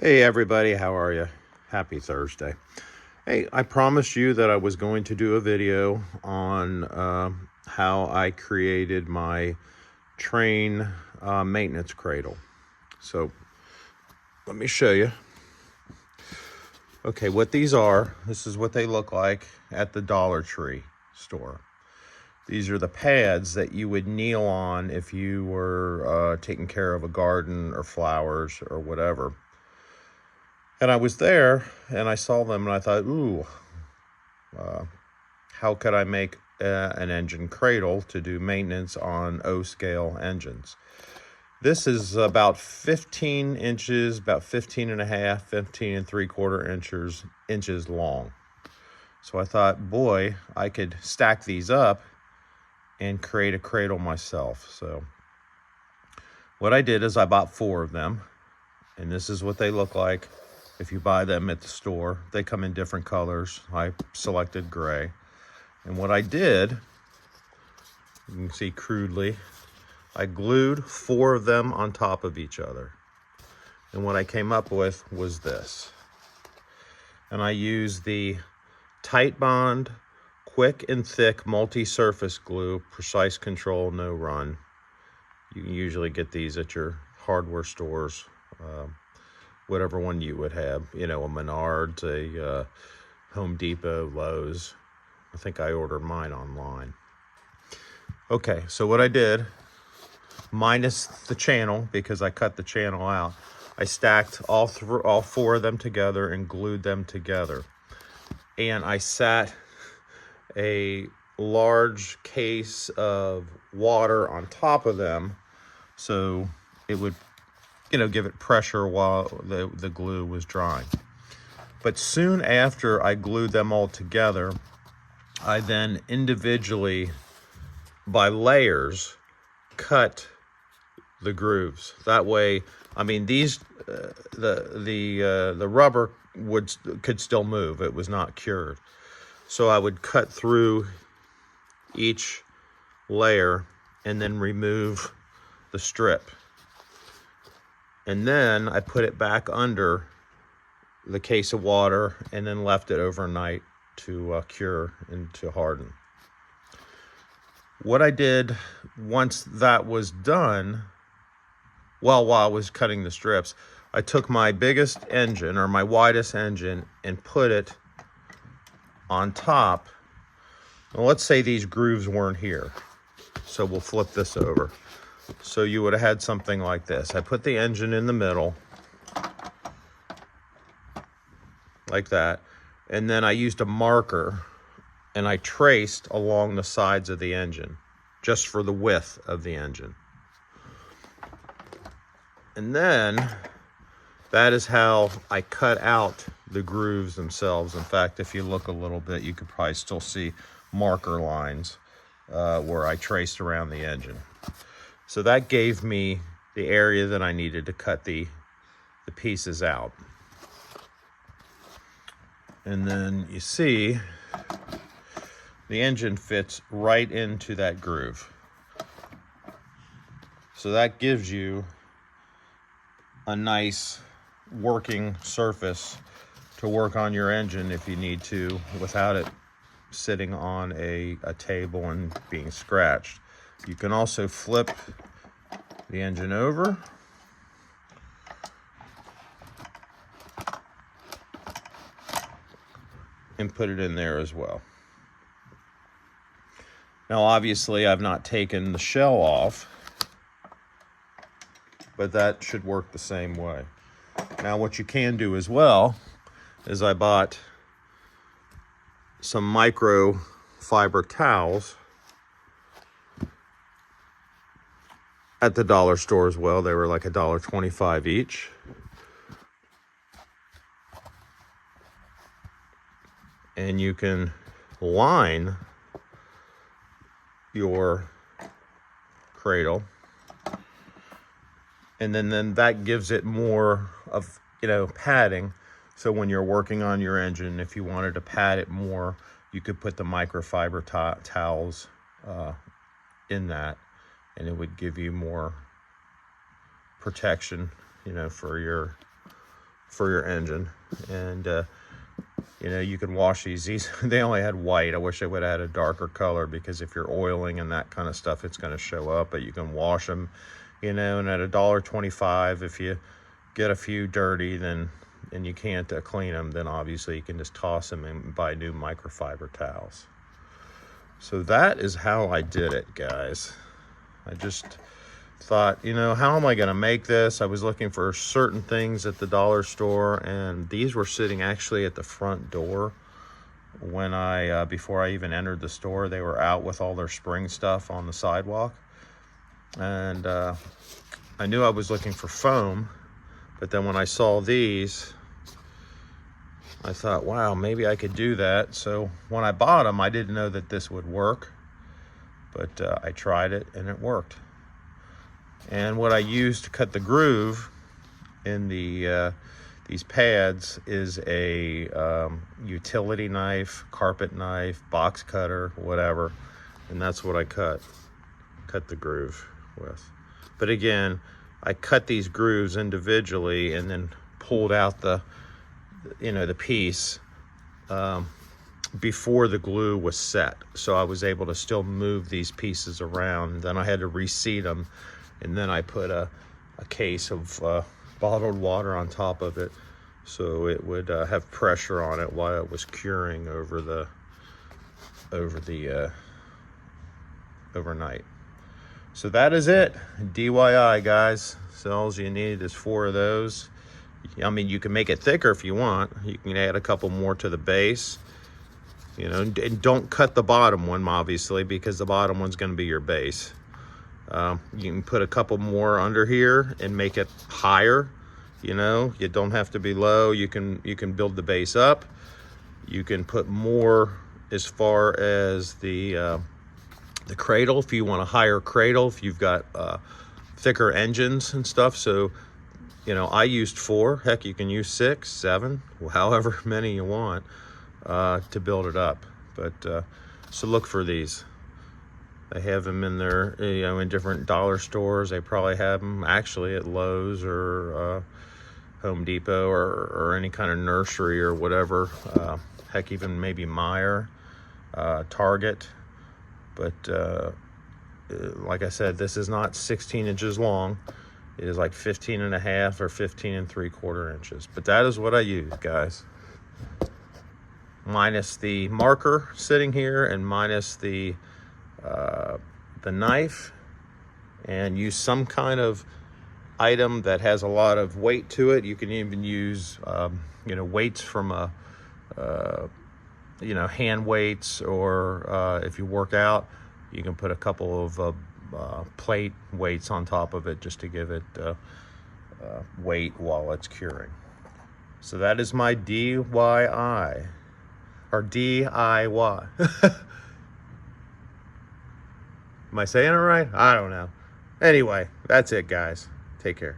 Hey everybody, how are you? Happy Thursday. Hey, I promised you that I was going to do a video on how I created my train maintenance cradle. So let me show you. Okay, what these are, this is what they look like at the Dollar Tree store. These are the pads that you would kneel on if you were taking care of a garden or flowers or whatever. And I was there and I saw them and I thought, ooh, how could I make an engine cradle to do maintenance on O-scale engines? This is about 15 inches, about 15 and a half, 15 and 3/4 inches long. So I thought, boy, I could stack these up and create a cradle myself. So what I did is I bought 4 of them, and this is what they look like. If you buy them at the store, they come in different colors. I selected gray. And what I did, you can see crudely, I glued 4 of them on top of each other. And what I came up with was this. And I used the Tight Bond Quick and Thick Multi-Surface Glue, Precise Control, No Run. You can usually get these at your hardware stores. Whatever one you would have, you know, a Menards, a Home Depot, Lowe's. I think I ordered mine online. Okay, so what I did, minus the channel, because I cut the channel out, I stacked all 4 of them together and glued them together. And I sat a large case of water on top of them so it would, you know, give it pressure while the glue was drying. But soon after I glued them all together, I then individually, by layers, cut the grooves. That way, I mean, these the rubber could still move. It was not cured. So I would cut through each layer and then remove the strip. And then I put it back under the case of water and then left it overnight to cure and to harden. What I did once that was done, while I was cutting the strips, I took my biggest engine or my widest engine and put it on top. Well, let's say these grooves weren't here. So we'll flip this over. So you would have had something like this. I put the engine in the middle, like that. And then I used a marker and I traced along the sides of the engine, just for the width of the engine. And then that is how I cut out the grooves themselves. In fact, if you look a little bit, you could probably still see marker lines where I traced around the engine. So that gave me the area that I needed to cut the pieces out. And then you see the engine fits right into that groove. So that gives you a nice working surface to work on your engine if you need to, without it sitting on a table and being scratched. You can also flip the engine over and put it in there as well. Now obviously I've not taken the shell off, but that should work the same way. Now what you can do as well is I bought some microfiber towels at the dollar store as well. They were like $1.25 each. And you can line your cradle, and then that gives it more of, you know, padding. So when you're working on your engine, if you wanted to pad it more, you could put the microfiber towels in that, and it would give you more protection, you know, for your for your engine. And you know, you can wash these. They only had white. I wish they would have had a darker color, because if you're oiling and that kind of stuff, it's going to show up. But you can wash them, you know, and at $1.25, if you get a few dirty, then and you can't clean them, then obviously you can just toss them and buy new microfiber towels. So that is how I did it, guys. I just thought, you know, how am I going to make this? I was looking for certain things at the dollar store, and these were sitting actually at the front door when I before I even entered the store. They were out with all their spring stuff on the sidewalk, and I knew I was looking for foam, but then when I saw these, I thought, wow, maybe I could do that. So when I bought them, I didn't know that this would work, but I tried it and it worked. And what I used to cut the groove in the these pads is a utility knife, carpet knife, box cutter, whatever, and that's what I cut the groove with. But again, I cut these grooves individually and then pulled out the, you know, the piece before the glue was set, so I was able to still move these pieces around. Then I had to reseat them, and then I put a case of bottled water on top of it, so it would have pressure on it while it was curing over the overnight. So that is it, DIY, guys. So all you need is 4 of those. I mean, you can make it thicker if you want. You can add a couple more to the base, you know, and don't cut the bottom one, obviously, because the bottom one's going to be your base. You can put a couple more under here and make it higher. You know, you don't have to be low. You can build the base up. You can put more as far as the cradle, if you want a higher cradle, if you've got thicker engines and stuff. So, you know, I used 4. Heck, you can use 6, 7, however many you want to build it up. But so look for these. They have them in there, you know, in different dollar stores. They probably have them actually at Lowe's or Home Depot or any kind of nursery or whatever. Heck, even maybe Meijer, Target. But like I said, this is not 16 inches long. It is like 15 and a half or 15 3/4 inches. But that is what I use, guys. Minus the marker sitting here and minus the knife, and use some kind of item that has a lot of weight to it. You can even use, you know, weights from a, you know, hand weights, or if you work out, you can put a couple of plate weights on top of it just to give it weight while it's curing. So that is my DIY, or DIY. Am I saying it right? I don't know. Anyway, that's it, guys. Take care.